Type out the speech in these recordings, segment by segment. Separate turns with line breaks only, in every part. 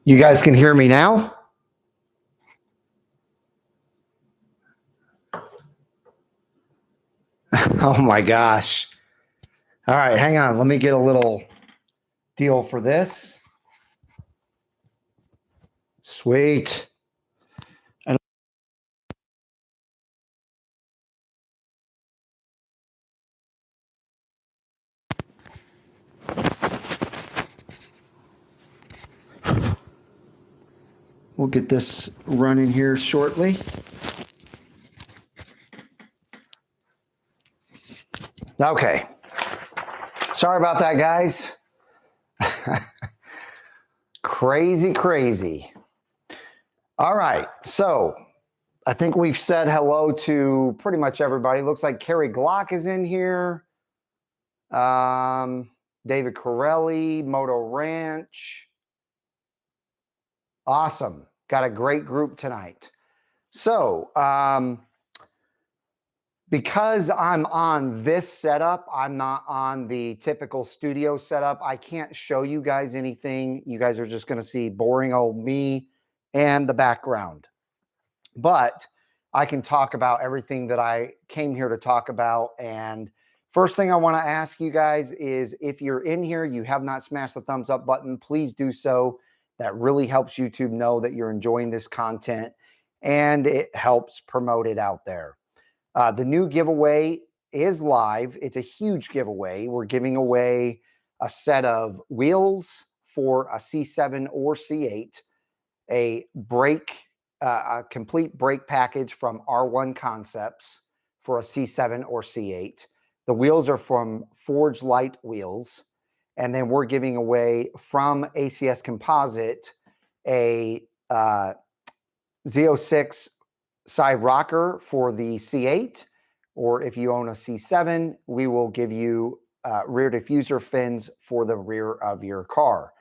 You guys can hear me now? Oh my gosh. All right, hang on. Let me get a little deal for this. Sweet. And we'll get this running here shortly. Okay. Sorry about that, guys. Crazy. All right. So I think we've said hello to pretty much everybody. Looks like Kerry Glock is in here. David Corelli, Moto Ranch. Awesome. Got a great group tonight. So, because I'm on this setup, I'm not on the typical studio setup. I can't show you guys anything. You guys are just going to see boring old me and the background. But I can talk about everything that I came here to talk about. And first thing I want to ask you guys is, if you're in here, you have not smashed the thumbs up button, please do so. That really helps YouTube know that you're enjoying this content, and it helps promote it out there. The new giveaway is live. It's a huge giveaway. We're giving away a set of wheels for a C7 or C8, a complete brake package from R1 Concepts for a C7 or C8. The wheels are from Forge Light Wheels. And then we're giving away from ACS Composite a Z06 side rocker for the C8, or if you own a C7, we will give you rear diffuser fins for the rear of your car.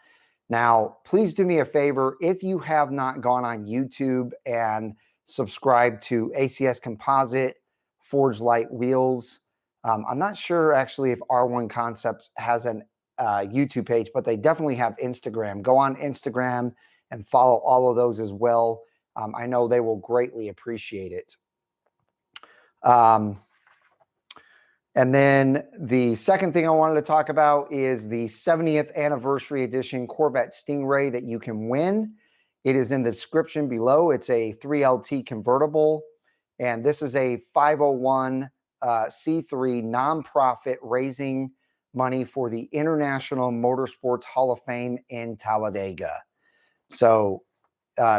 Now, please do me a favor. If you have not gone on YouTube and subscribed to ACS Composite, Forge Light Wheels, I'm not sure actually if R1 Concepts has an YouTube page, but they definitely have Instagram. Go on Instagram and follow all of those as well. I know they will greatly appreciate it. And then the second thing I wanted to talk about is the 70th anniversary edition Corvette Stingray that you can win. It is in the description below. It's a 3LT convertible, and this is a 501c3 nonprofit raising money for the International Motorsports Hall of Fame in Talladega. So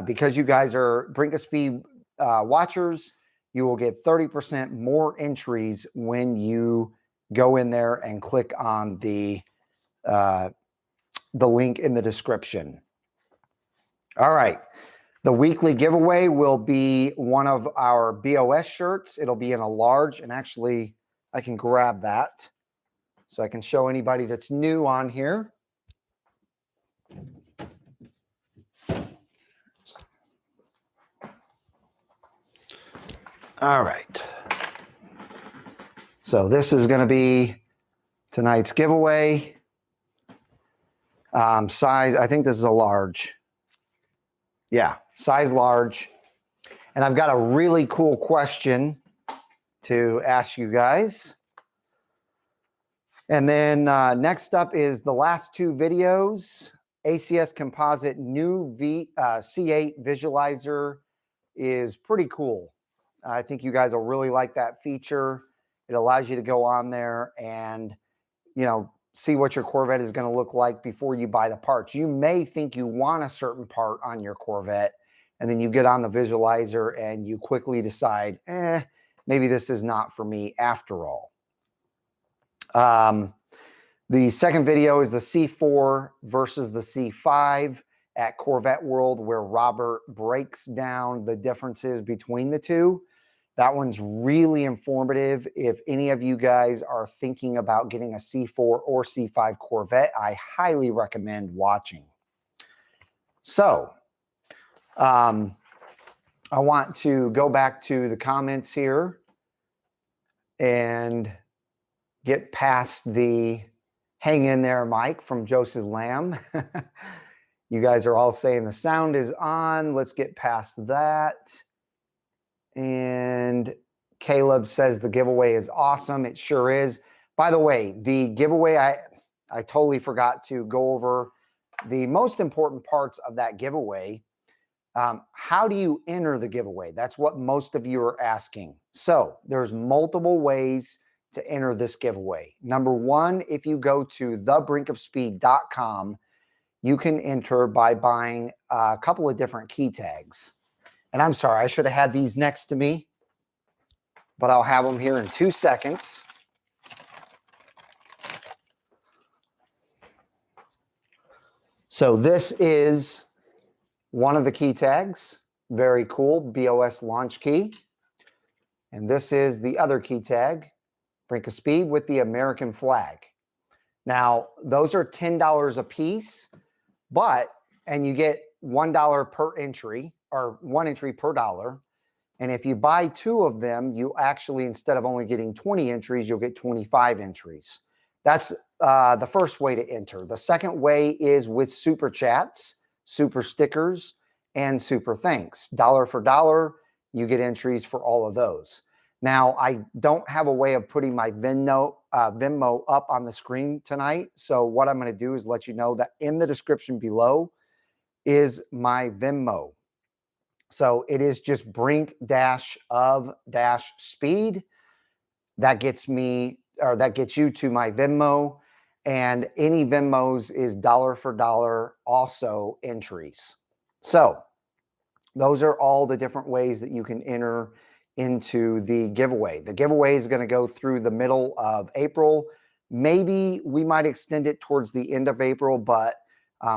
because you guys are Brink-of-Speed watchers, you will get 30% more entries when you go in there and click on the link in the description. All right. The weekly giveaway will be one of our BOS shirts. It'll be in a large, and actually I can grab that so I can show anybody that's new on here. All right. So this is going to be tonight's giveaway. Size, I think this is a large. Yeah, size large. And I've got a really cool question to ask you guys. And then next up is the last two videos. ACS Composite new C8 visualizer is pretty cool. I think you guys will really like that feature. It allows you to go on there and, you know, see what your Corvette is going to look like before you buy the parts. You may think you want a certain part on your Corvette, and then you get on the visualizer and you quickly decide, maybe this is not for me after all. The second video is the C4 versus the C5 at Corvette World, where Robert breaks down the differences between the two. That one's really informative. If any of you guys are thinking about getting a C4 or C5 Corvette, I highly recommend watching. So, I want to go back to the comments here and get past the hang in there, Mike, from Joseph Lamb. You guys are all saying the sound is on. Let's get past that. And Caleb says the giveaway is awesome. It sure is. By the way, the giveaway, I totally forgot to go over the most important parts of that giveaway. How do you enter the giveaway? That's what most of you are asking. So there's multiple ways to enter this giveaway. Number one, if you go to thebrinkofspeed.com, you can enter by buying a couple of different key tags. And I'm sorry, I should have had these next to me, but I'll have them here in 2 seconds. So this is one of the key tags. Very cool, BOS launch key. And this is the other key tag, Brink-of-Speed with the American flag. Now, those are $10 a piece, and you get $1 per entry, or 1 entry per dollar. And if you buy 2 of them, you actually, instead of only getting 20 entries, you'll get 25 entries. That's the first way to enter. The second way is with super chats, super stickers, and super thanks. Dollar for dollar, you get entries for all of those. Now, I don't have a way of putting my Venmo up on the screen tonight. So what I'm going to do is let you know that in the description below is my Venmo. So it is just Brink-of-Speed. That gets me, or that gets you to my Venmo. And any Venmos is dollar for dollar also entries. So those are all the different ways that you can enter into the giveaway. The giveaway is going to go through the middle of April. Maybe we might extend it towards the end of April, but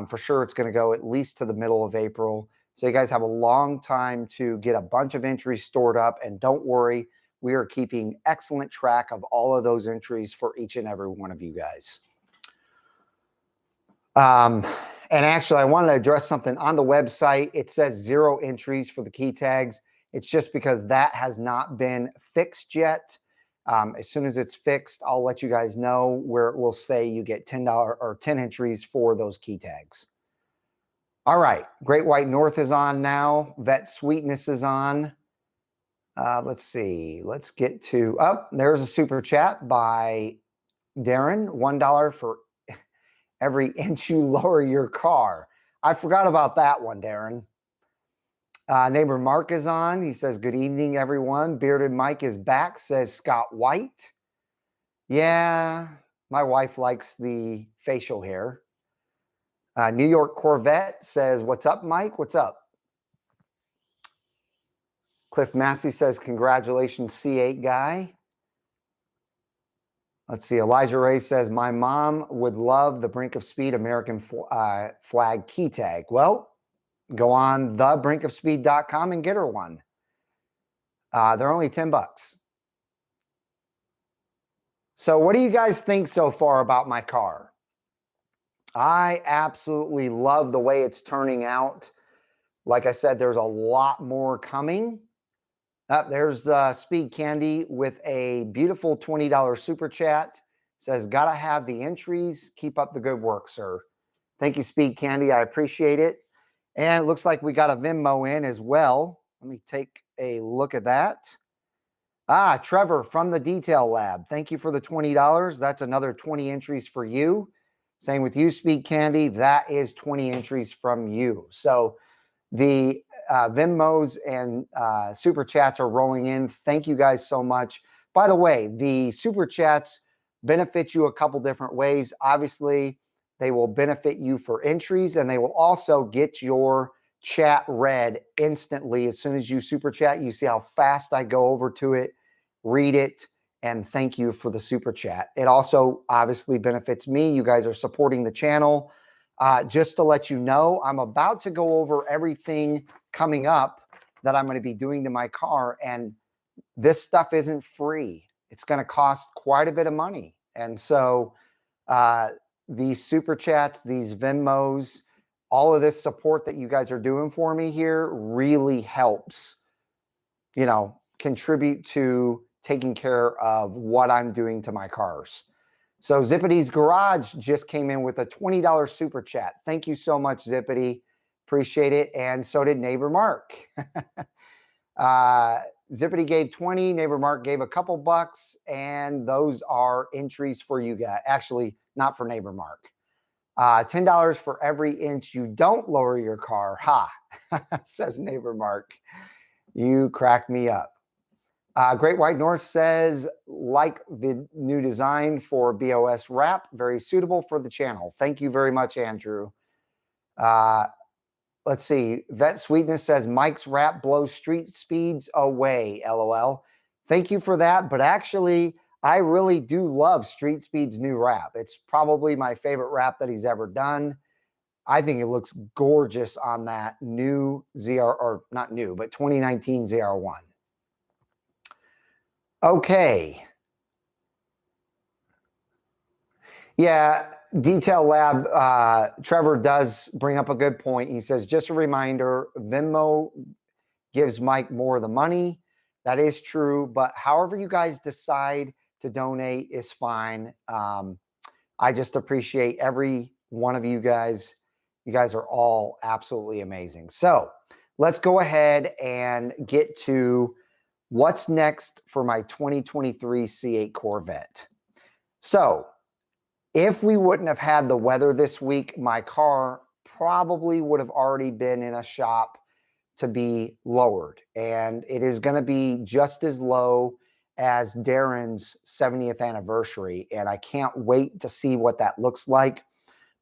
for sure it's going to go at least to the middle of April. So you guys have a long time to get a bunch of entries stored up. And don't worry, we are keeping excellent track of all of those entries for each and every one of you guys. And actually, I wanted to address something on the website. It says 0 entries for the key tags. It's just because that has not been fixed yet. As soon as it's fixed, I'll let you guys know, where it will say you get $10 or 10 entries for those key tags. All right, Great White North is on now. Vet Sweetness is on. Let's see. Let's get to, there's a super chat by Darren, $1 for every inch you lower your car. I forgot about that one, Darren. Neighbor Mark is on. He says, good evening, everyone. Bearded Mike is back, says Scott White. Yeah, my wife likes the facial hair. New York Corvette says, what's up, Mike? What's up? Cliff Massey says, congratulations, C8 guy. Let's see. Elijah Ray says, my mom would love the Brink-of-Speed American flag key tag. Well, go on thebrinkofspeed.com and get her one. They're only $10. So what do you guys think so far about my car? I absolutely love the way it's turning out. Like I said, there's a lot more coming. There's Speed Candy with a beautiful $20 super chat. Says, gotta have the entries. Keep up the good work, sir. Thank you, Speed Candy. I appreciate it. And it looks like we got a Venmo in as well. Let me take a look at that. Trevor from the Detail Lab. Thank you for the $20. That's another 20 entries for you. Same with you, Speed Candy. That is 20 entries from you. So the Venmos and super chats are rolling in. Thank you guys so much. By the way, the super chats benefit you a couple different ways. Obviously, they will benefit you for entries, and they will also get your chat read instantly. As soon as you super chat, you see how fast I go over to it, read it, and thank you for the super chat. It also obviously benefits me. You guys are supporting the channel. Just to let you know, I'm about to go over everything coming up that I'm going to be doing to my car. And this stuff isn't free. It's going to cost quite a bit of money. And so these super chats, these Venmos, all of this support that you guys are doing for me here really helps, you know, contribute to taking care of what I'm doing to my cars. So Zippity's Garage just came in with a $20 super chat. Thank you so much, Zippity. Appreciate it. And so did Neighbor Mark. Zippity gave 20, Neighbor Mark gave a couple bucks, and those are entries for you guys. Actually, not for Neighbor Mark. $10 for every inch you don't lower your car. Ha, says Neighbor Mark. You crack me up. Great White North says, like the new design for BOS wrap, very suitable for the channel. Thank you very much, Andrew. Let's see. Vet Sweetness says, Mike's wrap blows street speeds away, LOL. Thank you for that. But actually, I really do love Street Speed's new wrap. It's probably my favorite wrap that he's ever done. I think it looks gorgeous on that new ZR, or not new, but 2019 ZR1. Okay. Yeah, Detail Lab, Trevor does bring up a good point. He says, just a reminder, Venmo gives Mike more of the money. That is true, but however you guys decide to donate is fine. I just appreciate every one of you guys. You guys are all absolutely amazing. So let's go ahead and get to what's next for my 2023 C8 Corvette. So if we wouldn't have had the weather this week, my car probably would have already been in a shop to be lowered. And it is going to be just as low as Darren's 70th anniversary. And I can't wait to see what that looks like.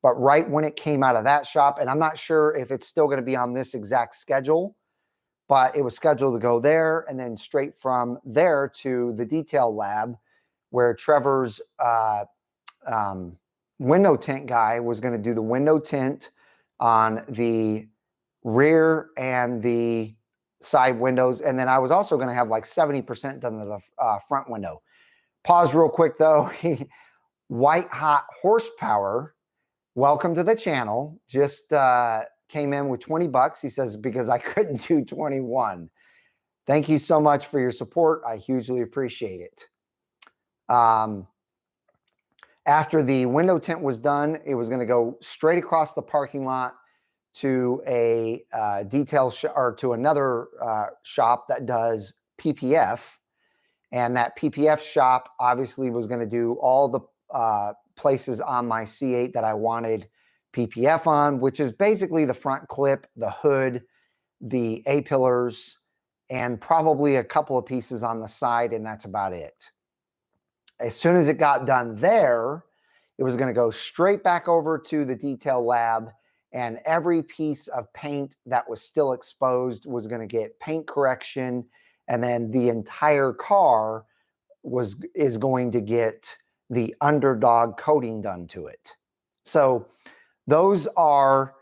But right when it came out of that shop, and I'm not sure if it's still going to be on this exact schedule, but it was scheduled to go there and then straight from there to the Detail Lab where Trevor's window tint guy was going to do the window tint on the rear and the side windows. And then I was also going to have like 70% done to the front window. Pause real quick though. White Hot Horsepower, welcome to the channel. Just came in with 20 bucks. He says, because I couldn't do 21. Thank you so much for your support. I hugely appreciate it. After the window tint was done, it was going to go straight across the parking lot to a or to another shop that does PPF. And that PPF shop obviously was going to do all the places on my C8 that I wanted PPF on, which is basically the front clip, the hood, the A-pillars, and probably a couple of pieces on the side, and that's about it. As soon as it got done there, it was going to go straight back over to the Detail Lab, and every piece of paint that was still exposed was going to get paint correction, and then the entire car is going to get the underdog coating done to it. So those are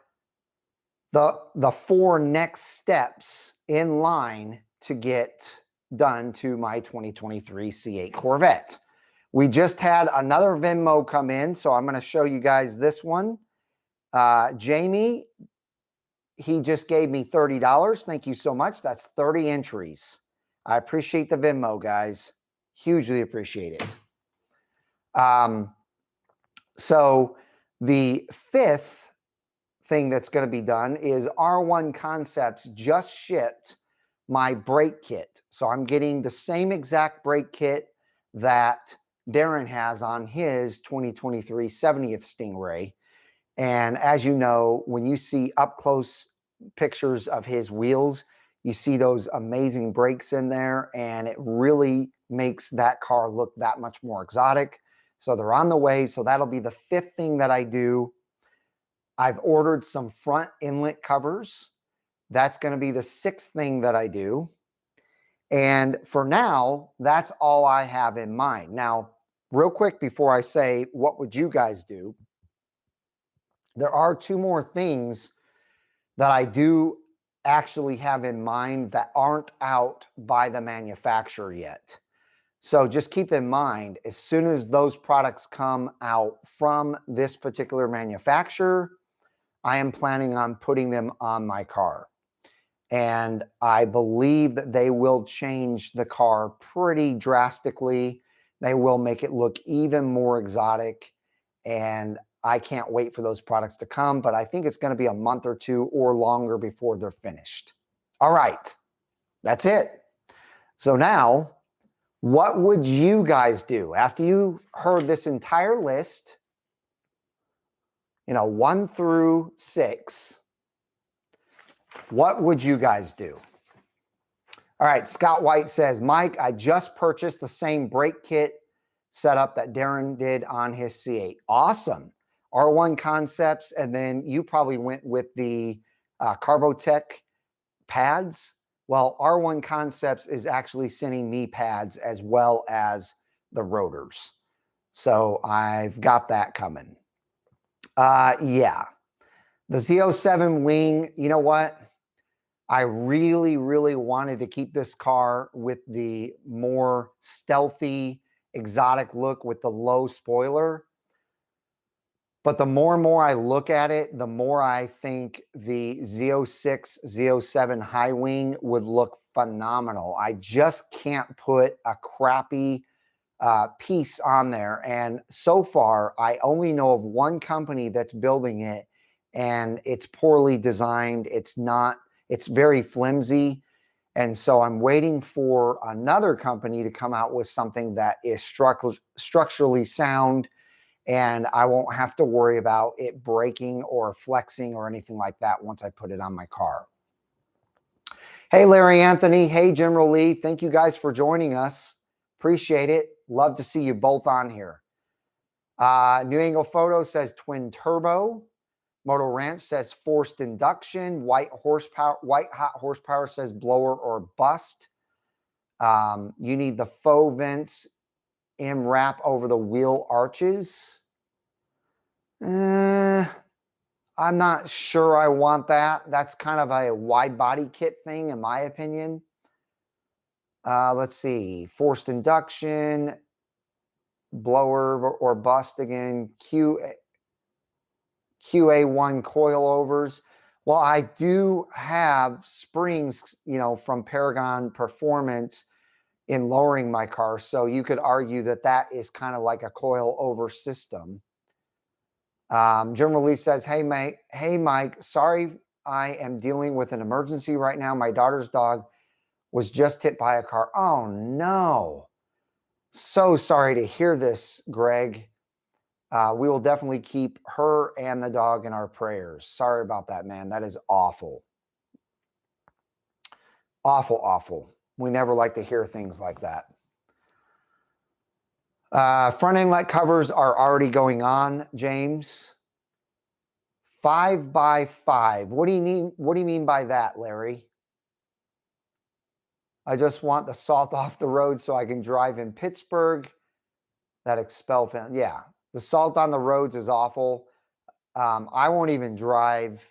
the four next steps in line to get done to my 2023 C8 Corvette. We just had another Venmo come in, so I'm going to show you guys this one. Jamie, he just gave me $30. Thank you so much. That's 30 entries. I appreciate the Venmo, guys. Hugely appreciate it. So the fifth thing that's going to be done is R1 Concepts just shipped my brake kit. So I'm getting the same exact brake kit that Darren has on his 2023 70th Stingray. And as you know, when you see up close pictures of his wheels, you see those amazing brakes in there, and it really makes that car look that much more exotic. So they're on the way. So that'll be the fifth thing that I do. I've ordered some front inlet covers. That's going to be the sixth thing that I do. And for now, that's all I have in mind. Now, real quick before I say, what would you guys do? There are two more things that I do actually have in mind that aren't out by the manufacturer yet. So just keep in mind, as soon as those products come out from this particular manufacturer, I am planning on putting them on my car. And I believe that they will change the car pretty drastically. They will make it look even more exotic, and I can't wait for those products to come, but I think it's going to be a month or two or longer before they're finished. All right, that's it. So now, what would you guys do after you heard this entire list, 1 through 6? What would you guys do? All right, Scott White says, Mike, I just purchased the same brake kit setup that Darren did on his C8. Awesome. R1 Concepts, and then you probably went with the Carbotech pads. Well, R1 Concepts is actually sending me pads as well as the rotors. So I've got that coming. Yeah. The Z07 wing, you know what? I really, really wanted to keep this car with the more stealthy, exotic look with the low spoiler. But the more and more I look at it, the more I think the Z06, Z07 high wing would look phenomenal. I just can't put a crappy piece on there. And so far, I only know of one company that's building it, and it's poorly designed. It's very flimsy. And so I'm waiting for another company to come out with something that is structurally sound, and I won't have to worry about it breaking or flexing or anything like that once I put it on my car. Hey, Larry Anthony. Hey, General Lee. Thank you guys for joining us. Appreciate it. Love to see you both on here. New Angle Photo says twin turbo. Moto Ranch says forced induction. White hot horsepower says blower or bust. You need the faux vents M wrap over the wheel arches. I'm not sure I want that. That's kind of a wide body kit thing, in my opinion. Let's see. Forced induction, blower or bust again. QA1 coilovers. Well, I do have springs, from Paragon Performance in lowering my car. So you could argue that that is kind of like a coilover system. Jim Lee says, hey, Mike, sorry, I am dealing with an emergency right now. My daughter's dog was just hit by a car. Oh, no. So sorry to hear this, Greg. We will definitely keep her and the dog in our prayers. Sorry about that, man. That is awful. Awful, awful. We never like to hear things like that. Front end light covers are already going on, James. 5x5. What do you mean? What do you mean by that, Larry? I just want the salt off the road so I can drive in Pittsburgh. That expel fan. Yeah, the salt on the roads is awful. I won't even drive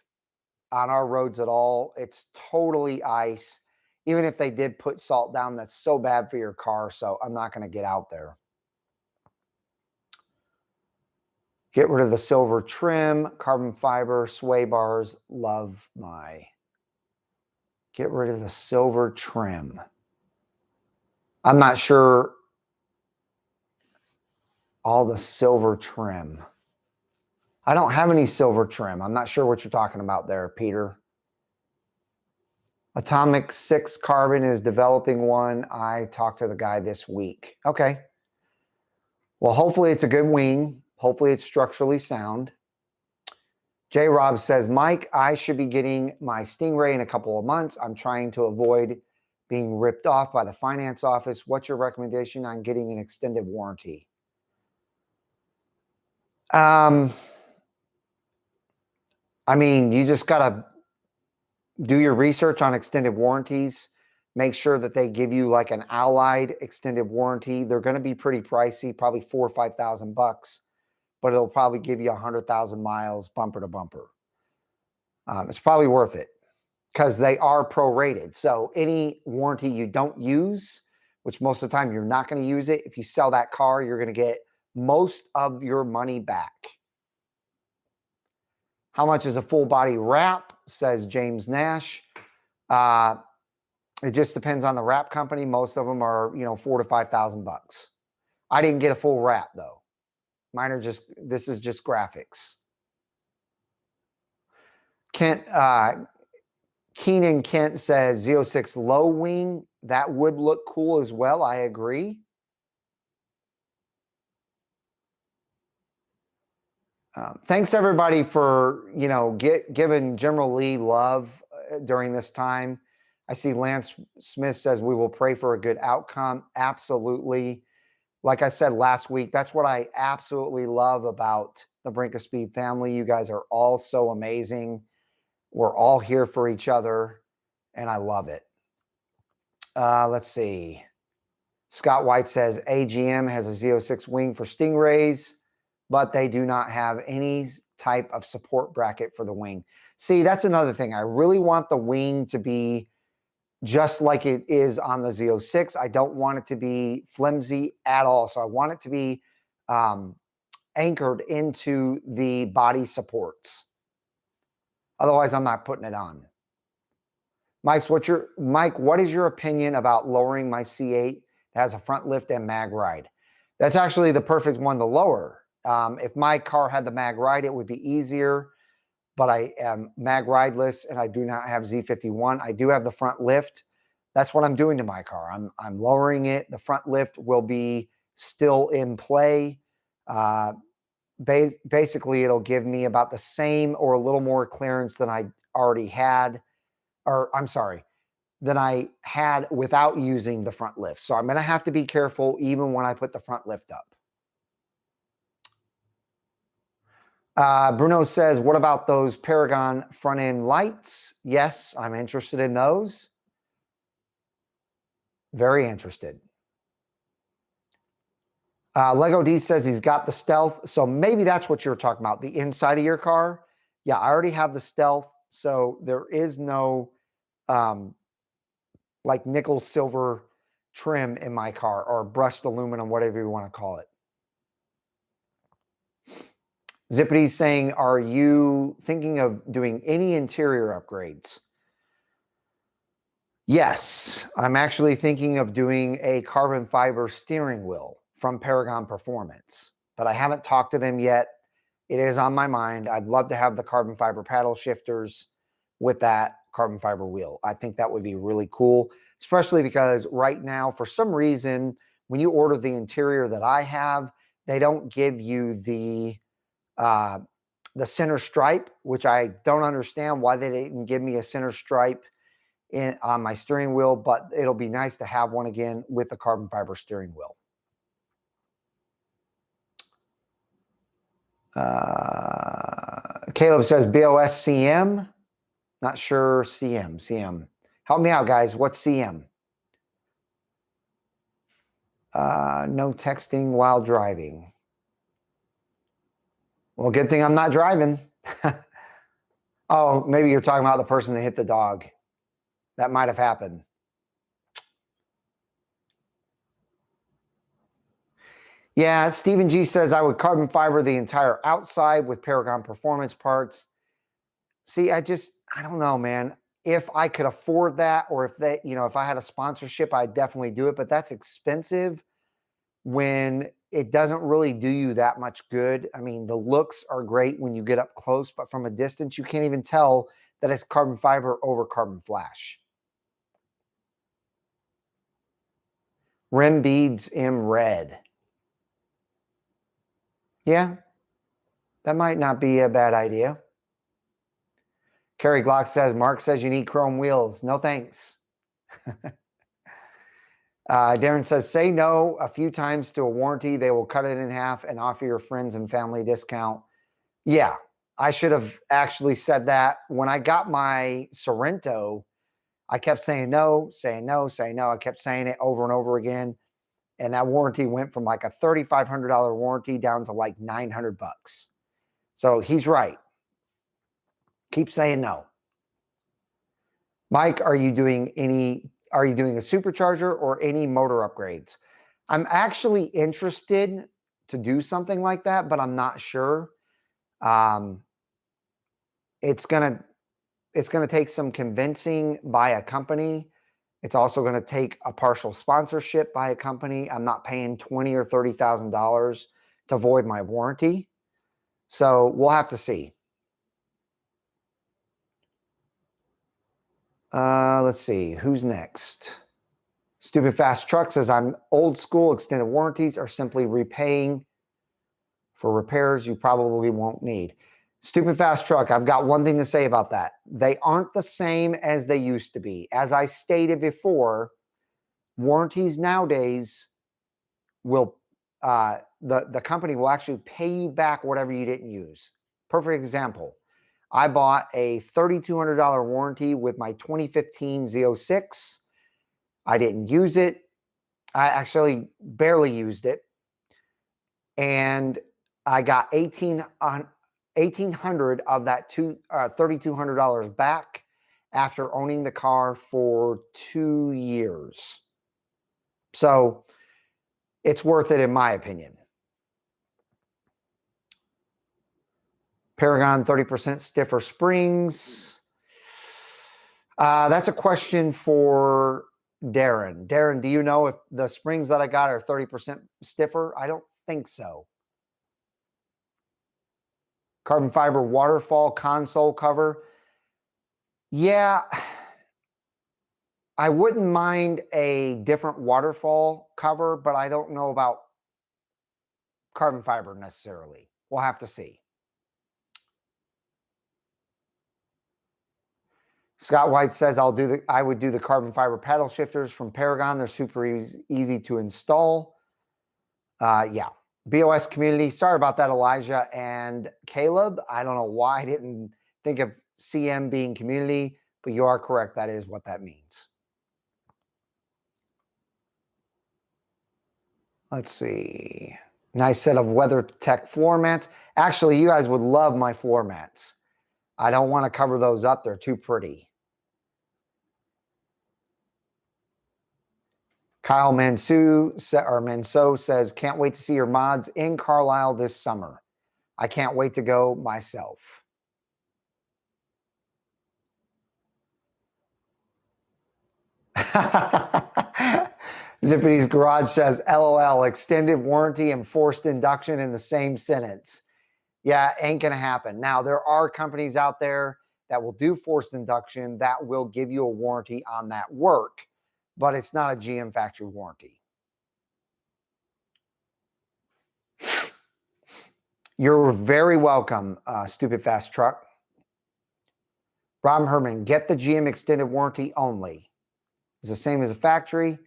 on our roads at all. It's totally ice. Even if they did put salt down, that's so bad for your car. So I'm not going to get out there. Get rid of the silver trim, carbon fiber, sway bars. Love my. Get rid of the silver trim. I'm not sure. All the silver trim. I don't have any silver trim. I'm not sure what you're talking about there, Peter. Atomic 6 Carbon is developing one. I talked to the guy this week. Okay. Well, hopefully it's a good wing. Hopefully it's structurally sound. J. Rob says, Mike, I should be getting my Stingray in a couple of months. I'm trying to avoid being ripped off by the finance office. What's your recommendation on getting an extended warranty? I mean, you just got to do your research on extended warranties. Make sure that they give you like an Allied extended warranty. They're going to be pretty pricey, probably $4,000 or $5,000, but it'll probably give you 100,000 miles bumper to bumper. It's probably worth it because they are prorated. So any warranty you don't use, which most of the time you're not going to use it, if you sell that car, you're going to get most of your money back. How much is a full body wrap, says James Nash. It just depends on the wrap company. Most of them are, $4,000 to $5,000. I didn't get a full wrap though. Mine are just, this is just graphics. Keenan Kent says Z06 low wing. That would look cool as well. I agree. Thanks everybody for, giving General Lee love during this time. I see Lance Smith says we will pray for a good outcome. Absolutely. Like I said last week, that's what I absolutely love about the Brink-of-Speed family. You guys are all so amazing. We're all here for each other, and I love it. Let's see. Scott White says AGM has a Z06 wing for Stingrays, but they do not have any type of support bracket for the wing. See, that's another thing. I really want the wing to be just like it is on the Z06. I don't want it to be flimsy at all. So I want it to be anchored into the body supports. Otherwise, I'm not putting it on. Mike, what is your opinion about lowering my C8 that has a front lift and mag ride? That's actually the perfect one to lower. If my car had the mag ride, it would be easier, but I am mag rideless and I do not have Z51. I do have the front lift. That's what I'm doing to my car. I'm lowering it. The front lift will be still in play. Basically, it'll give me about the same or a little more clearance than I already had, or I'm sorry, than I had without using the front lift. So I'm going to have to be careful even when I put the front lift up. Bruno says, what about those Paragon front end lights? Yes, I'm interested in those. Very interested. Lego D says he's got the stealth. So maybe that's what you're talking about, the inside of your car. Yeah, I already have the stealth. So there is no like nickel silver trim in my car, or brushed aluminum, whatever you want to call it. Zippity's saying, are you thinking of doing any interior upgrades? Yes, I'm actually thinking of doing a carbon fiber steering wheel from Paragon Performance, but I haven't talked to them yet. It is on my mind. I'd love to have the carbon fiber paddle shifters with that carbon fiber wheel. I think that would be really cool, especially because right now, for some reason, when you order the interior that I have, they don't give you the center stripe, which I don't understand why they didn't give me a center stripe on my steering wheel, but it'll be nice to have one again with the carbon fiber steering wheel. Caleb says BOS CM. Not sure CM. Help me out, guys. What's CM? No texting while driving. Well, good thing I'm not driving. Oh, maybe you're talking about the person that hit the dog. That might have happened. Yeah, Stephen G says I would carbon fiber the entire outside with Paragon Performance parts. See, I don't know, man. If I could afford that, or if I had a sponsorship, I'd definitely do it, but that's expensive when it doesn't really do you that much good. I mean, the looks are great when you get up close, but from a distance, you can't even tell that it's carbon fiber over carbon flash. Rim beads in red. Yeah, that might not be a bad idea. Kerry Glock says, Mark says you need chrome wheels. No thanks. Darren says, say no a few times to a warranty. They will cut it in half and offer your friends and family discount. Yeah, I should have actually said that. When I got my Sorrento, I kept saying no, saying no, saying no. I kept saying it over and over again. And that warranty went from like a $3,500 warranty down to like $900. So he's right. Keep saying no. Mike, are you doing a supercharger or any motor upgrades? I'm actually interested to do something like that, but I'm not sure. It's gonna take some convincing by a company, It's also going to take a partial sponsorship by a company. I'm not paying $20,000 or $30,000 to void my warranty. So we'll have to see. Let's see. Who's next? Stupid Fast Truck says, I'm old school. Extended warranties are simply repaying for repairs you probably won't need. Stupid Fast Truck, I've got one thing to say about that. They aren't the same as they used to be. As I stated before, warranties nowadays will, the company will actually pay you back whatever you didn't use. Perfect example. I bought a $3,200 warranty with my 2015 Z06. I didn't use it. I actually barely used it. And I got $1,800 of that $3,200 back after owning the car for 2 years. So it's worth it in my opinion. Paragon 30% stiffer springs. That's a question for Darren. Darren, do you know if the springs that I got are 30% stiffer? I don't think so. Carbon fiber waterfall console cover. Yeah, I wouldn't mind a different waterfall cover, but I don't know about carbon fiber necessarily. We'll have to see. Scott White says, I would do the carbon fiber paddle shifters from Paragon. They're super easy to install. Yeah. BOS community. Sorry about that, Elijah and Caleb. I don't know why I didn't think of CM being community, but you are correct. That is what that means. Let's see. Nice set of WeatherTech floor mats. Actually, you guys would love my floor mats. I don't want to cover those up. They're too pretty. Kyle Manso says, can't wait to see your mods in Carlisle this summer. I can't wait to go myself. Zippity's Garage says, LOL, extended warranty and forced induction in the same sentence. Yeah, ain't going to happen. Now, there are companies out there that will do forced induction that will give you a warranty on that work, but it's not a GM factory warranty. You're very welcome, Stupid Fast Truck. Rob Herman, get the GM extended warranty only. It's the same as a factory.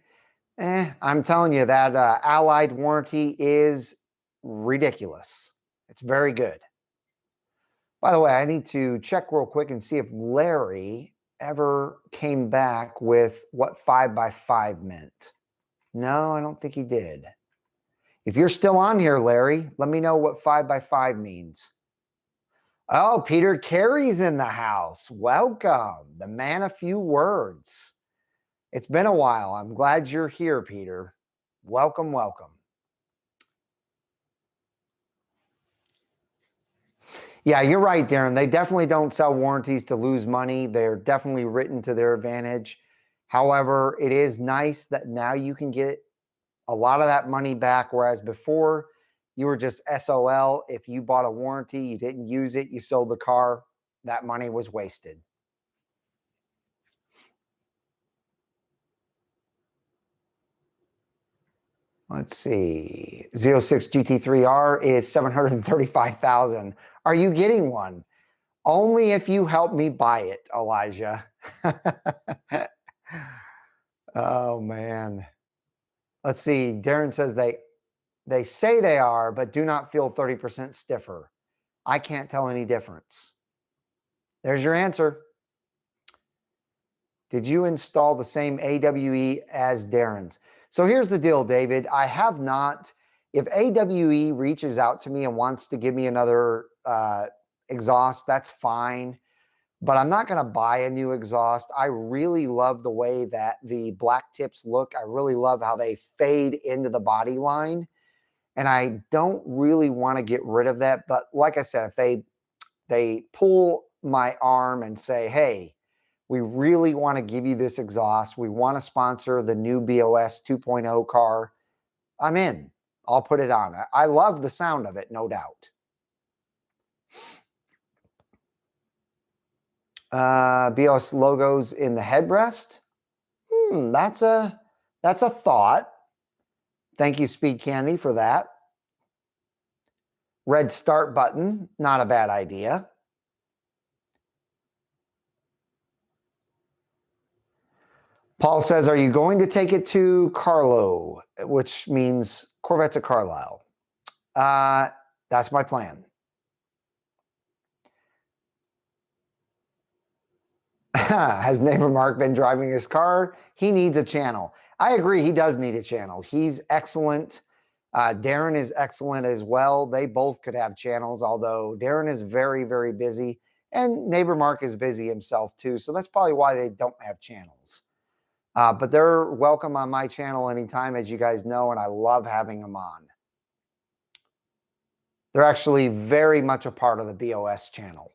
I'm telling you that Allied warranty is ridiculous. It's very good. By the way, I need to check real quick and see if Larry ever came back with what 5x5 meant. No, I don't think he did. If you're still on here, Larry, let me know what 5x5 means. Oh, Peter Carey's in the house. Welcome. The man of few words. It's been a while. I'm glad you're here, Peter. Welcome, welcome. Yeah, you're right, Darren. They definitely don't sell warranties to lose money. They're definitely written to their advantage. However, it is nice that now you can get a lot of that money back, whereas before you were just SOL. If you bought a warranty, you didn't use it, you sold the car, that money was wasted. Let's see. Z06 GT3R is $735,000. Are you getting one? Only if you help me buy it, Elijah. Oh, man. Let's see. Darren says they say they are, but do not feel 30% stiffer. I can't tell any difference. There's your answer. Did you install the same AWE as Darren's? So here's the deal, David. I have not. If AWE reaches out to me and wants to give me another exhaust, that's fine. But I'm not going to buy a new exhaust. I really love the way that the black tips look. I really love how they fade into the body line. And I don't really want to get rid of that. But like I said, if they pull my arm and say, hey, We really want to give you this exhaust. We want to sponsor the new BOS 2.0 car. I'm in. I'll put it on. I love the sound of it, no doubt. BOS logos in the headrest. That's a thought. Thank you, Speed Candy, for that. Red start button, not a bad idea. Paul says, are you going to take it to Carlo, which means Corvette to Carlisle? That's my plan. Has neighbor Mark been driving his car? He needs a channel. I agree, he does need a channel. He's excellent. Darren is excellent as well. They both could have channels, although Darren is very, very busy. And neighbor Mark is busy himself too. So that's probably why they don't have channels. But they're welcome on my channel anytime, as you guys know, and I love having them on. They're actually very much a part of the BOS channel.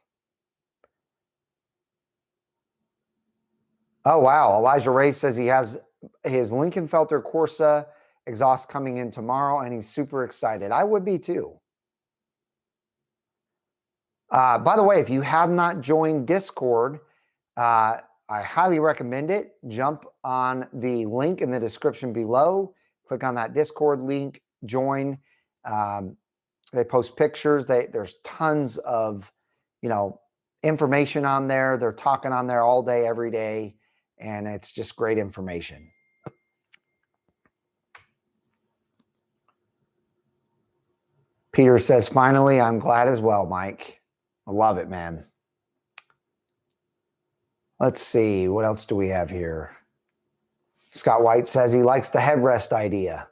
Oh, wow. Elijah Ray says he has his Lincoln Felter Corsa exhaust coming in tomorrow, and he's super excited. I would be too. By the way, if you have not joined Discord, I highly recommend it. Jump on the link in the description below. Click on that Discord link. Join. They post pictures. There's tons of, information on there. They're talking on there all day, every day, and it's just great information. Peter says, finally, I'm glad as well, Mike. I love it, man. Let's see. What else do we have here? Scott White says he likes the headrest idea.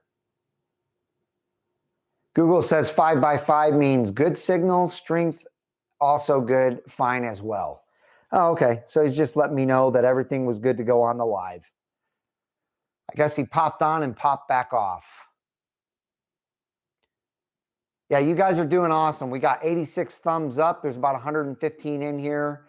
Google says 5x5 means good signal, strength, also good, fine as well. Oh, okay. So he's just letting me know that everything was good to go on the live. I guess he popped on and popped back off. Yeah, you guys are doing awesome. We got 86 thumbs up. There's about 115 in here.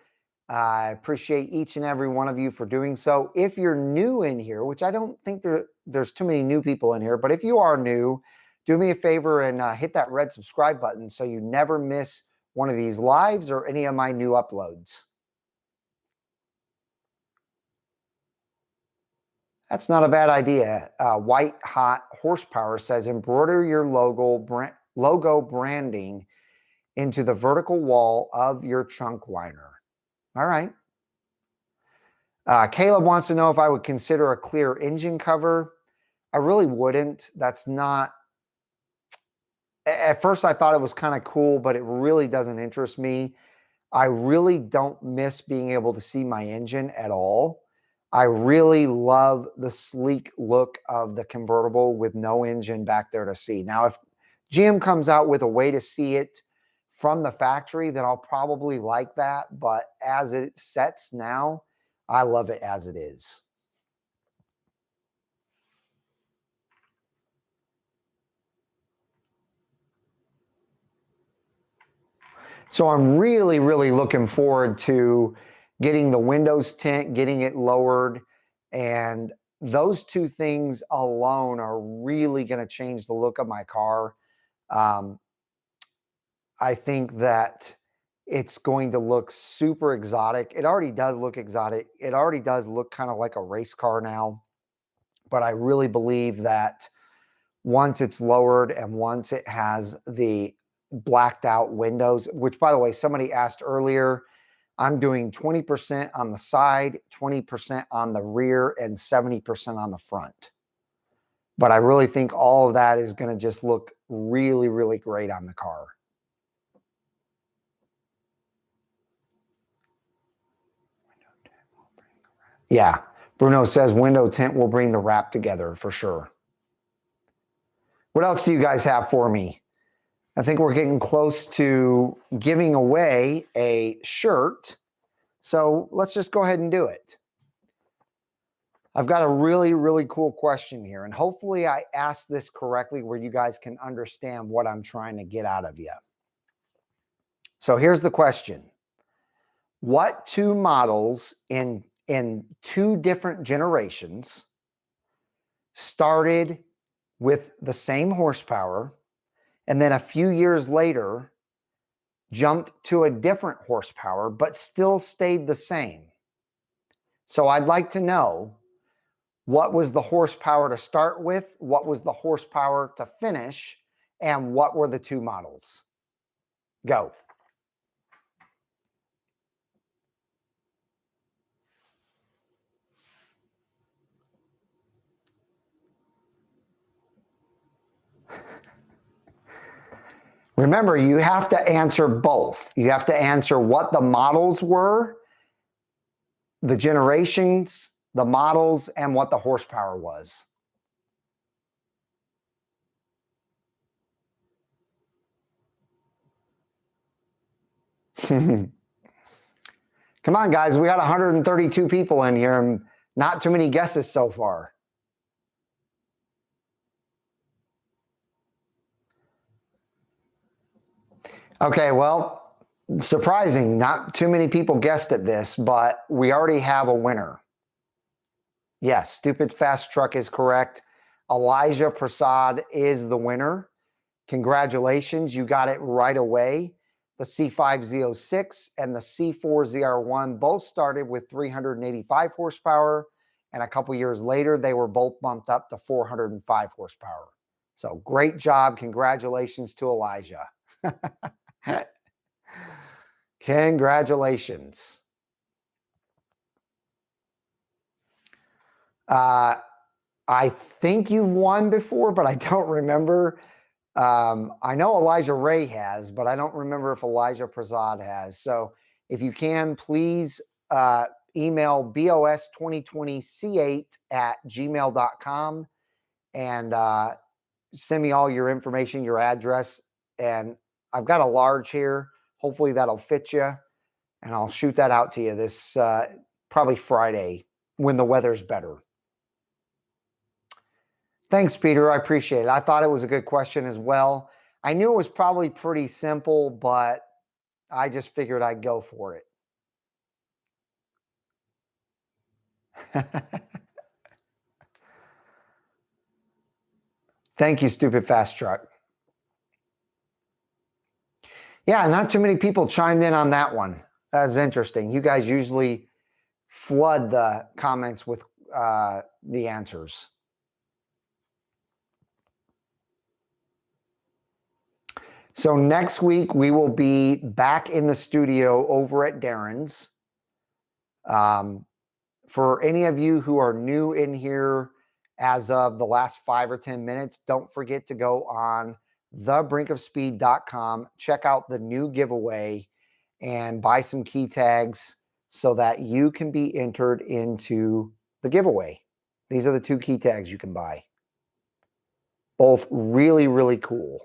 I appreciate each and every one of you for doing so. If you're new in here, which I don't think there's too many new people in here, but if you are new, do me a favor and hit that red subscribe button so you never miss one of these lives or any of my new uploads. That's not a bad idea. White Hot Horsepower says embroider your logo branding into the vertical wall of your trunk liner. All right. Caleb wants to know if I would consider a clear engine cover. I really wouldn't. That's not... At first, I thought it was kind of cool, but it really doesn't interest me. I really don't miss being able to see my engine at all. I really love the sleek look of the convertible with no engine back there to see. Now, if GM comes out with a way to see it from the factory, then I'll probably like that. But as it sets now, I love it as it is. So I'm really, really looking forward to getting the windows tint, getting it lowered. And those two things alone are really going to change the look of my car. I think that it's going to look super exotic. It already does look exotic. It already does look kind of like a race car now. But I really believe that once it's lowered and once it has the blacked out windows, which, by the way, somebody asked earlier, I'm doing 20% on the side, 20% on the rear, and 70% on the front. But I really think all of that is going to just look really, really great on the car. Yeah, Bruno says window tint will bring the wrap together for sure. What else do you guys have for me? I think we're getting close to giving away a shirt. So let's just go ahead and do it. I've got a really, really cool question here. And hopefully I asked this correctly where you guys can understand what I'm trying to get out of you. So here's the question. What two models in in 2 different generations, started with the same horsepower, and then a few years later jumped to a different horsepower, but still stayed the same. So I'd like to know, what was the horsepower to start with, what was the horsepower to finish, and what were the 2 models? Go. Remember, you have to answer both. You have to answer what the models were, the generations, the models, and what the horsepower was. Come on, guys. We got 132 people in here and not too many guesses so far. Okay, well, surprising. Not too many people guessed at this, but we already have a winner. Yes, Stupid Fast Truck is correct. Elijah Prasad is the winner. Congratulations, you got it right away. The C5Z06 and the C4ZR1 both started with 385 horsepower, and a couple years later, they were both bumped up to 405 horsepower. So great job. Congratulations to Elijah. Congratulations. I think you've won before, but I don't remember. I know Elijah Ray has, but I don't remember if Elijah Prasad has. So if you can, please email bos2020c8@gmail.com and send me all your information, your address. And I've got a large here. Hopefully that'll fit you. And I'll shoot that out to you this probably Friday when the weather's better. Thanks, Peter. I appreciate it. I thought it was a good question as well. I knew it was probably pretty simple, but I just figured I'd go for it. Thank you, Stupid Fast Truck. Yeah, not too many people chimed in on that one. That's interesting. You guys usually flood the comments with the answers. So next week, we will be back in the studio over at Darren's. For any of you who are new in here as of the last 5 or 10 minutes, don't forget to go on thebrinkofspeed.com, check out the new giveaway, and buy some key tags so that you can be entered into the giveaway. These are the 2 key tags you can buy. Both really, really cool.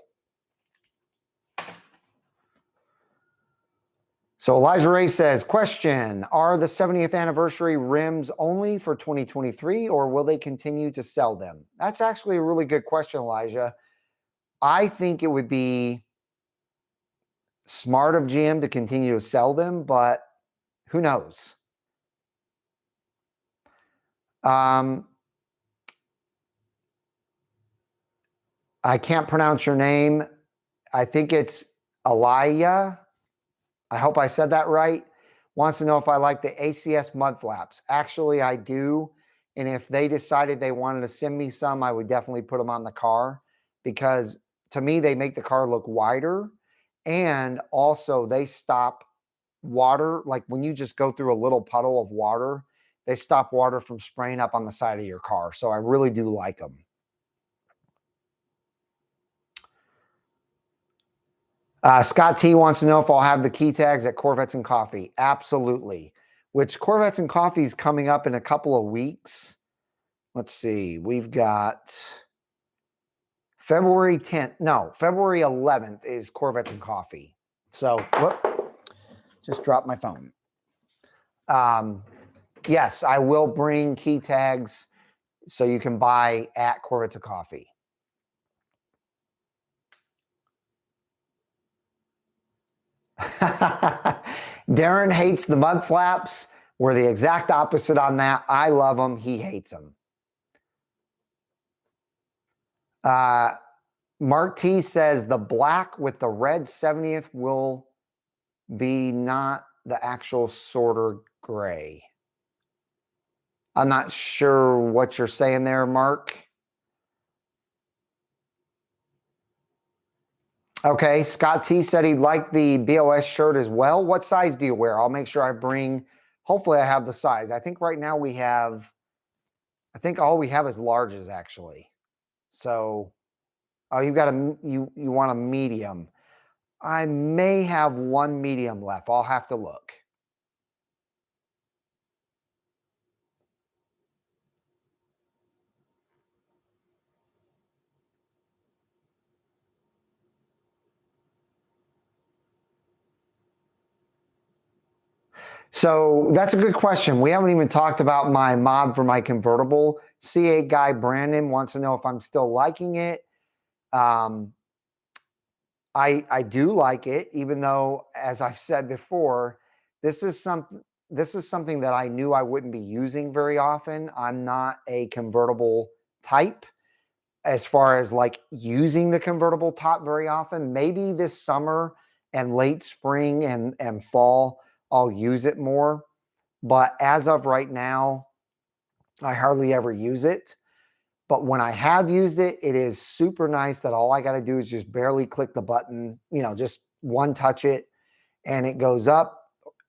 So Elijah Ray says, question, are the 70th anniversary rims only for 2023 or will they continue to sell them? That's actually a really good question, Elijah. I think it would be smart of GM to continue to sell them, but who knows? I can't pronounce your name. I think it's Alaya. I hope I said that right. Wants to know if I like the ACS mud flaps. Actually, I do. And if they decided they wanted to send me some, I would definitely put them on the car because to me, they make the car look wider. And also they stop water. Like when you just go through a little puddle of water, they stop water from spraying up on the side of your car. So I really do like them. Scott T wants to know if I'll have the key tags at Corvettes and Coffee. Absolutely. Which Corvettes and Coffee is coming up in a couple of weeks. Let's see. We've got February 10th. No, February 11th is Corvettes and Coffee. So, whoop, just dropped my phone. Yes, I will bring key tags so you can buy at Corvettes and Coffee. Darren hates the mud flaps. We're the exact opposite on that. I love them. He hates them. Mark T says the black with the red 70th will be not the actual sorter gray. I'm not sure what you're saying there, Mark. Okay, Scott T said he'd like the BOS shirt as well. What size do you wear? I'll make sure I bring, hopefully I have the size. I think right now we have, I think all we have is larges actually. So, oh, you got a, you want a medium. I may have one medium left. I'll have to look. So that's a good question. We haven't even talked about my mod for my convertible. C8 guy Brandon wants to know if I'm still liking it. I do like it, even though, as I've said before, this is something that I knew I wouldn't be using very often. I'm not a convertible type as far as like using the convertible top very often. Maybe this summer and late spring and fall, I'll use it more. But as of right now, I hardly ever use it. But when I have used it, it is super nice that all I got to do is just barely click the button, you know, just one touch it and it goes up,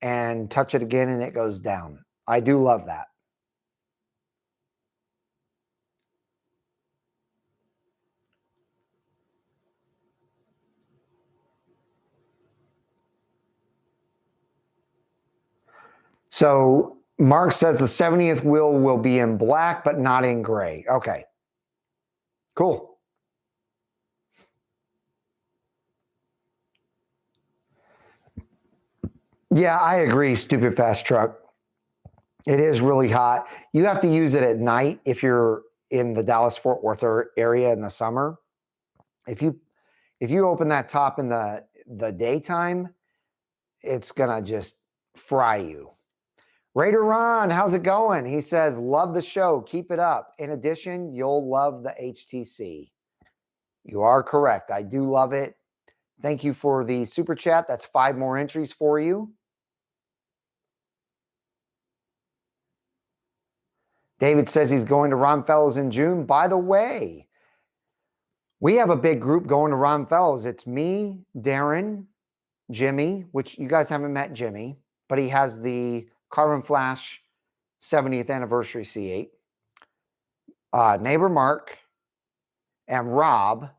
and touch it again and it goes down. I do love that. So Mark says the 70th wheel will be in black, but not in gray. Okay, cool. Yeah, I agree, stupid fast truck. It is really hot. You have to use it at night if you're in the Dallas-Fort Worth area in the summer. If you open that top in the daytime, it's gonna just fry you. Raider Ron, how's it going? He says, love the show. Keep it up. In addition, you'll love the HTC. You are correct. I do love it. Thank you for the super chat. That's 5 more entries for you. David says he's going to Ron Fellows in June. By the way, we have a big group going to Ron Fellows. It's me, Darren, Jimmy, which you guys haven't met Jimmy, but he has the Carbon Flash 70th anniversary C8. Neighbor Mark and Rob,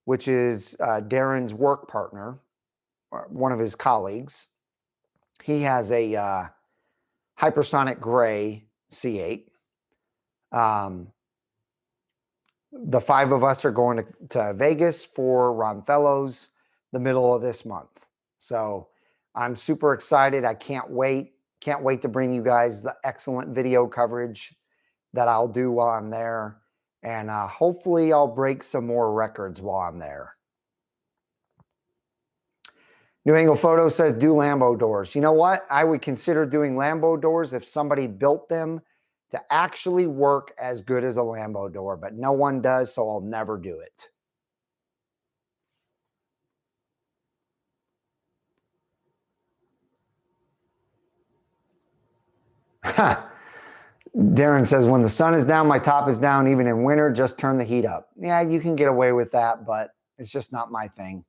which is Darren's work partner, one of his colleagues. He has a hypersonic gray C8. The 5 of us are going to Vegas for Ron Fellows the middle of this month. So I'm super excited. I can't wait. Can't wait to bring you guys the excellent video coverage that I'll do while I'm there. And hopefully I'll break some more records while I'm there. New Angle Photo says, do Lambo doors. You know what? I would consider doing Lambo doors if somebody built them to actually work as good as a Lambo door, but no one does, so I'll never do it. Darren says, when the sun is down, my top is down. Even in winter, just turn the heat up. Yeah, you can get away with that, but it's just not my thing.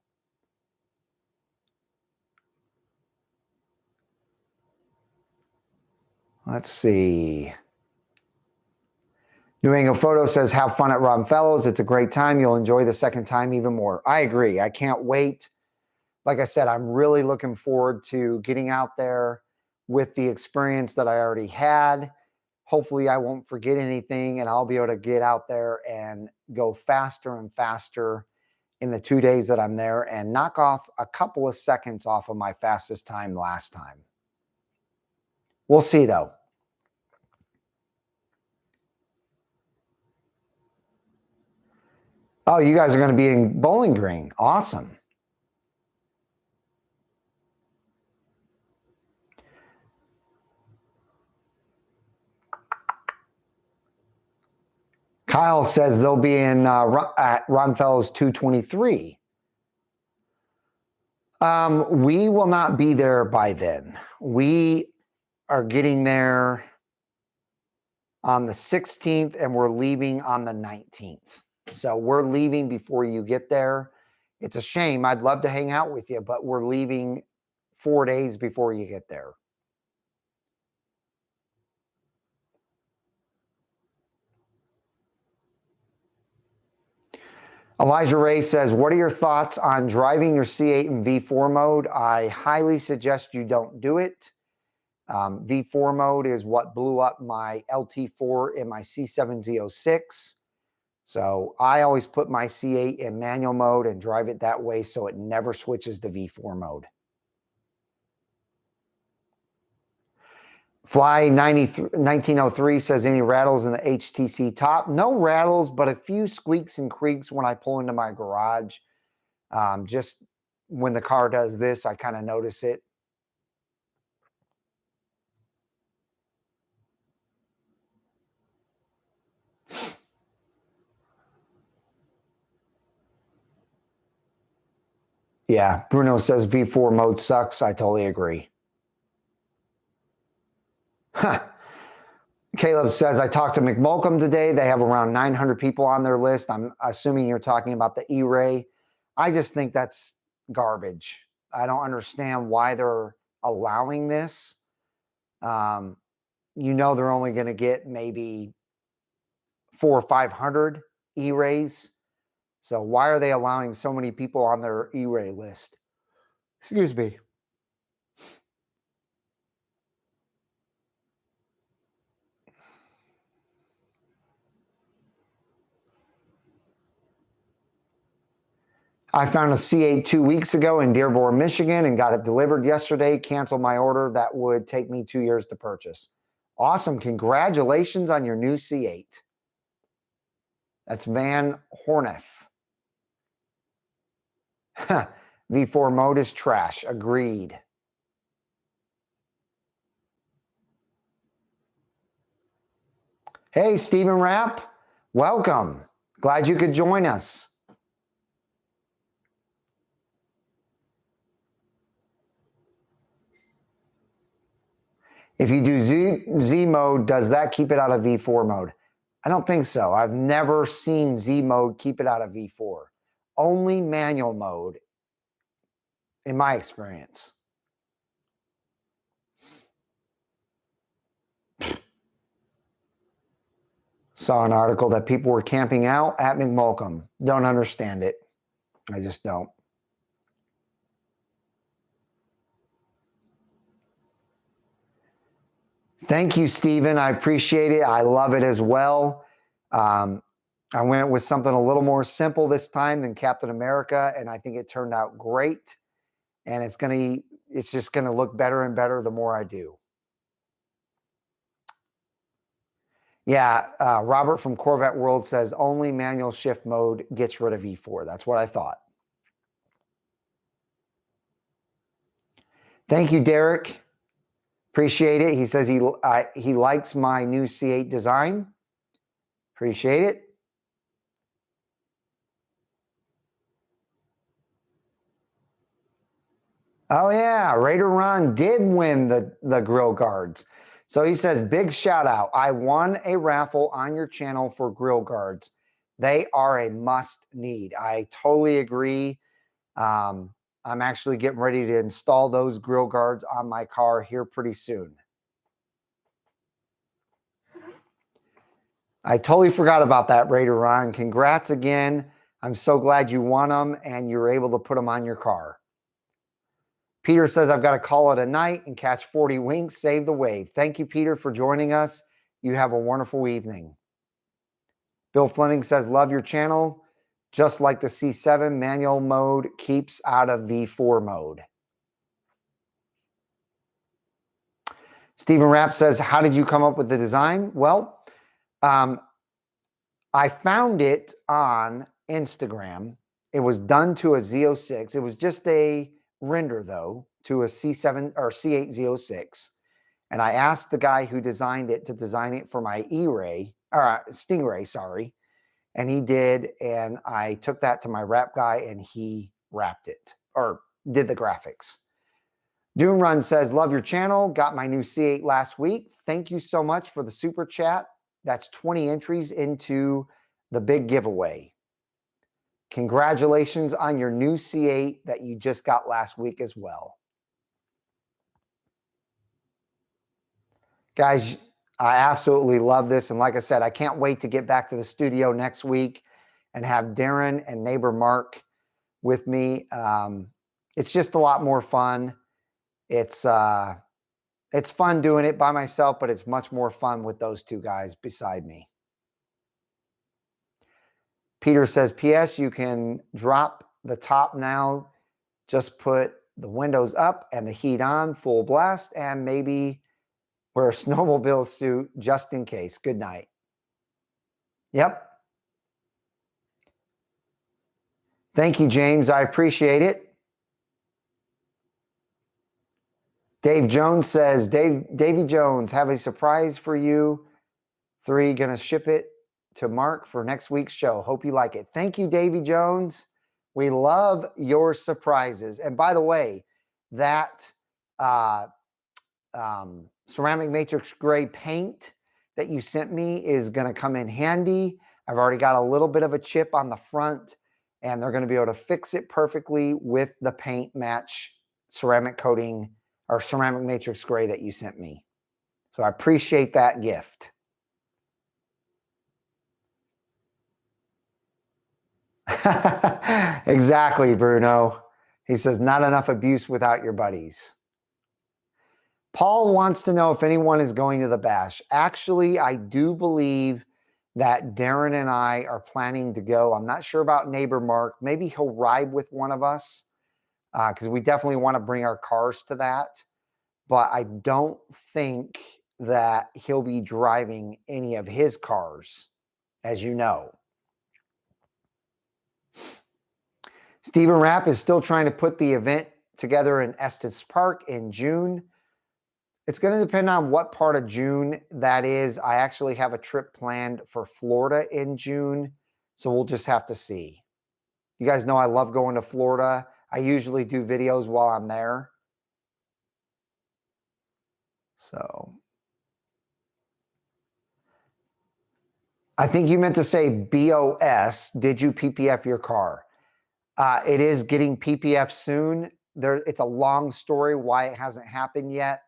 Let's see. New Angle Photo says, have fun at Ron Fellows. It's a great time. You'll enjoy the second time even more. I agree. I can't wait. Like I said, I'm really looking forward to getting out there with the experience that I already had. Hopefully I won't forget anything and I'll be able to get out there and go faster and faster in the 2 days that I'm there and knock off a couple of seconds off of my fastest time last time. We'll see though. Oh, you guys are going to be in Bowling Green. Awesome. Kyle says they'll be in at Ron Fellows 223. We will not be there by then. We are getting there on the 16th and we're leaving on the 19th. So we're leaving before you get there. It's a shame. I'd love to hang out with you, but we're leaving 4 days before you get there. Elijah Ray says, what are your thoughts on driving your C8 in V4 mode? I highly suggest you don't do it. V4 mode is what blew up my LT4 in my C7 Z06. So I always put my C8 in manual mode and drive it that way so it never switches to V4 mode. Fly 1903 says, any rattles in the HTC top? No rattles, but a few squeaks and creaks when I pull into my garage. Just when the car does this, I kind of notice it. Yeah, Bruno says V4 mode sucks. I totally agree. Huh. Caleb says, I talked to McMulcom today. They have around 900 people on their list. I'm assuming you're talking about the E-Ray. I just think that's garbage. I don't understand why they're allowing this. You know they're only going to get maybe 400 or 500 E-Rays. So why are they allowing so many people on their E-Ray list? Excuse me. I found a C8 2 weeks ago in Dearborn, Michigan, and got it delivered yesterday. Canceled my order. That would take me 2 years to purchase. Awesome. Congratulations on your new C8. That's Van Horneff. V4 mode is trash. Agreed. Hey, Stephen Rapp. Welcome. Glad you could join us. If you do Z mode, does that keep it out of V4 mode? I don't think so. I've never seen Z mode keep it out of V4. Only manual mode, in my experience. Saw an article that people were camping out at McMulcom. Don't understand it. I just don't. Thank you, Stephen. I appreciate it. I love it as well. I went with something a little more simple this time than Captain America, and I think it turned out great. And it's just gonna look better and better the more I do. Yeah, Robert from Corvette World says only manual shift mode gets rid of E4. That's what I thought. Thank you, Derek. Appreciate it. He says he likes my new C8 design. Appreciate it. Oh yeah, Raider Ron did win the grill guards. So he says, big shout out. I won a raffle on your channel for grill guards. They are a must need. I totally agree. I'm actually getting ready to install those grill guards on my car here pretty soon. I totally forgot about that, Raider Ron. Congrats again. I'm so glad you won them and you were able to put them on your car. Peter says, I've got to call it a night and catch 40 winks, save the wave. Thank you, Peter, for joining us. You have a wonderful evening. Bill Fleming says, love your channel. Just like the C7, manual mode keeps out of V4 mode. Stephen Rapp says, how did you come up with the design? Well, I found it on Instagram. It was done to a Z06. It was just a render though to a C7 or C8 Z06, and I asked the guy who designed it to design it for my E-Ray or Stingray, sorry, And he did, and I took that to my wrap guy, and he wrapped it, or did the graphics. Doom Run says, love your channel. Got my new C8 last week. Thank you so much for the super chat. That's 20 entries into the big giveaway. Congratulations on your new C8 that you just got last week as well. Guys, I absolutely love this. And like I said, I can't wait to get back to the studio next week and have Darren and neighbor Mark with me. It's just a lot more fun. It's fun doing it by myself, but it's much more fun with those two guys beside me. Peter says, P.S. you can drop the top now. Just put the windows up and the heat on, full blast, and maybe wear a snowmobile suit just in case. Good night. Yep. Thank you, James. I appreciate it. Dave Jones says, Davy Jones, have a surprise for you. 3, gonna ship it to Mark for next week's show. Hope you like it. Thank you, Davy Jones. We love your surprises. And by the way, that ceramic matrix gray paint that you sent me is going to come in handy. I've already got a little bit of a chip on the front, and they're going to be able to fix it perfectly with the paint match ceramic coating or ceramic matrix gray that you sent me. So I appreciate that gift. Exactly, Bruno. He says, not enough abuse without your buddies. Paul wants to know if anyone is going to the bash. Actually, I do believe that Darren and I are planning to go. I'm not sure about neighbor Mark. Maybe he'll ride with one of us because we definitely want to bring our cars to that. But I don't think that he'll be driving any of his cars, as you know. Stephen Rapp is still trying to put the event together in Estes Park in June. It's going to depend on what part of June that is. I actually have a trip planned for Florida in June, so we'll just have to see. You guys know I love going to Florida. I usually do videos while I'm there. So I think you meant to say BOS. Did you PPF your car? It is getting PPF soon. It's a long story why it hasn't happened yet,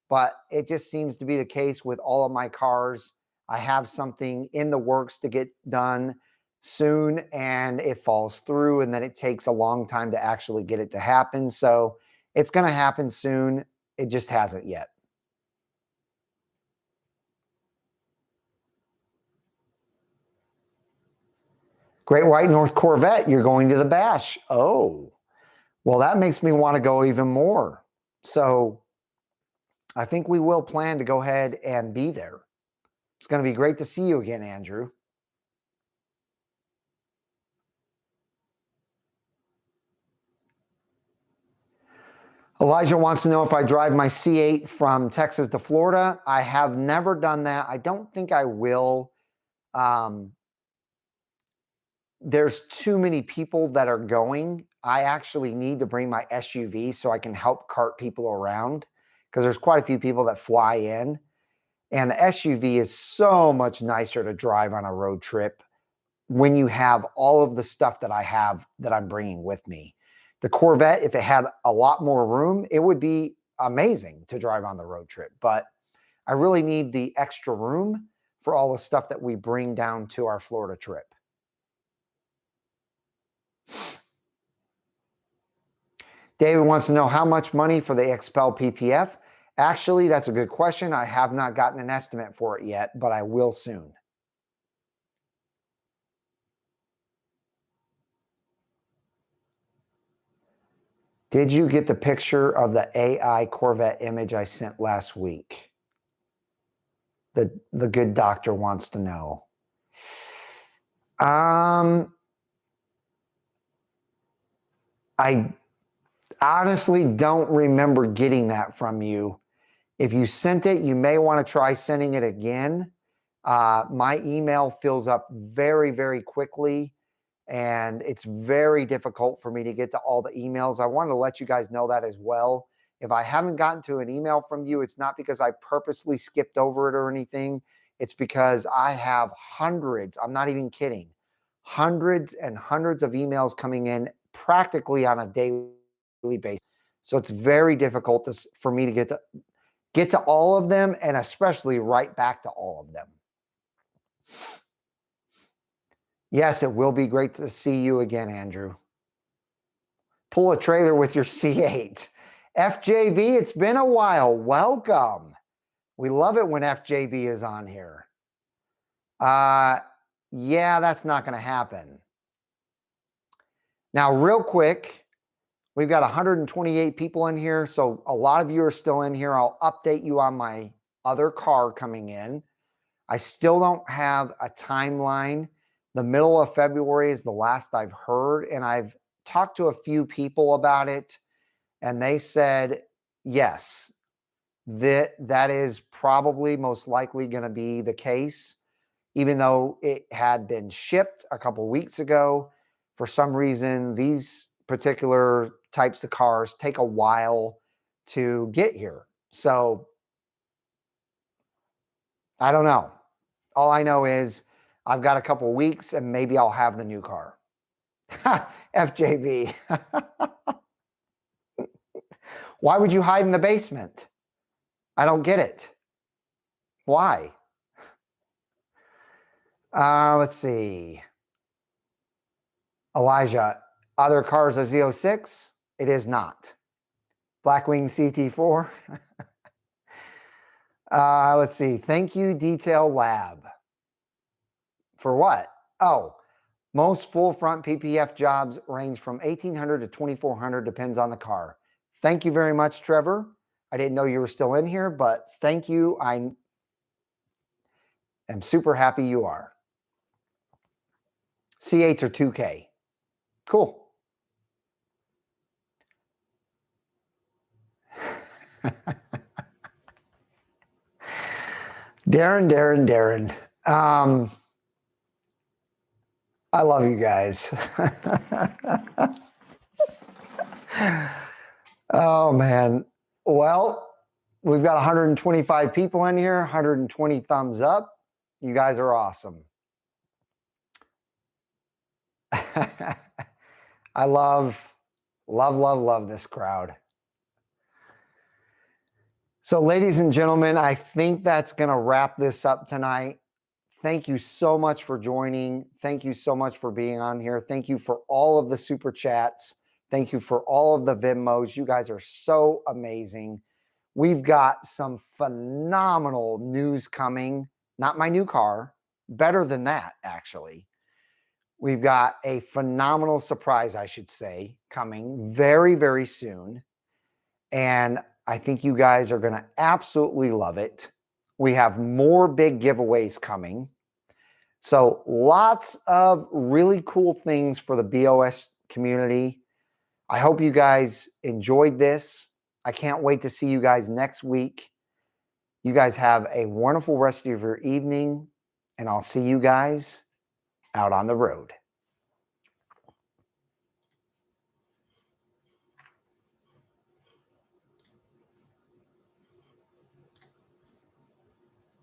but it just seems to be the case with all of my cars. I have something in the works to get done soon, and it falls through, and then it takes a long time to actually get it to happen. So it's going to happen soon. It just hasn't yet. Great White North Corvette, you're going to the bash. Oh, well, that makes me want to go even more. So I think we will plan to go ahead and be there. It's going to be great to see you again, Andrew. Elijah wants to know if I drive my C8 from Texas to Florida. I have never done that. I don't think I will. There's too many people that are going. I actually need to bring my SUV so I can help cart people around because there's quite a few people that fly in. And the SUV is so much nicer to drive on a road trip when you have all of the stuff that I have that I'm bringing with me. The Corvette, if it had a lot more room, it would be amazing to drive on the road trip. But I really need the extra room for all the stuff that we bring down to our Florida trip. David wants to know how much money for the XPEL PPF. Actually, that's a good question. I have not gotten an estimate for it yet, but I will soon. Did you get the picture of the AI Corvette image I sent last week? The good doctor wants to know. I honestly don't remember getting that from you. If you sent it, you may want to try sending it again. My email fills up very, very quickly, and it's very difficult for me to get to all the emails. I wanted to let you guys know that as well. If I haven't gotten to an email from you, it's not because I purposely skipped over it or anything. It's because I have hundreds, I'm not even kidding, hundreds and hundreds of emails coming in practically on a daily basis. So it's very difficult for me to get to all of them, and especially right back to all of them. Yes, it will be great to see you again, Andrew. Pull a trailer with your C8. FJB, it's been a while. Welcome. We love it when FJB is on here. Yeah, that's not going to happen. Now, real quick, we've got 128 people in here, so a lot of you are still in here. I'll update you on my other car coming in. I still don't have a timeline. The middle of February is the last I've heard, and I've talked to a few people about it, and they said, yes, that is probably most likely going to be the case, even though it had been shipped a couple weeks ago. For some reason, these particular types of cars take a while to get here. So I don't know. All I know is I've got a couple weeks and maybe I'll have the new car. FJB. Why would you hide in the basement? I don't get it. Why? Let's see. Elijah, other cars a Z06? It is not. Blackwing CT4. Let's see. Thank you, Detail Lab. For what? Oh, most full front PPF jobs range from $1,800 to $2,400, depends on the car. Thank you very much, Trevor. I didn't know you were still in here, but thank you. I am super happy you are. C8s are $2K. Cool. Darren. I love you guys. Oh, man. Well, we've got 125 people in here, 120 thumbs up. You guys are awesome. I love this crowd. So, ladies and gentlemen, I think that's going to wrap this up tonight. Thank you so much for joining. Thank you so much for being on here. Thank you for all of the super chats. Thank you for all of the Venmos. You guys are so amazing. We've got some phenomenal news coming. Not my new car. Better than that, actually. We've got a phenomenal surprise, I should say, coming very, very soon. And I think you guys are going to absolutely love it. We have more big giveaways coming. So lots of really cool things for the BOS community. I hope you guys enjoyed this. I can't wait to see you guys next week. You guys have a wonderful rest of your evening, and I'll see you guys out on the road.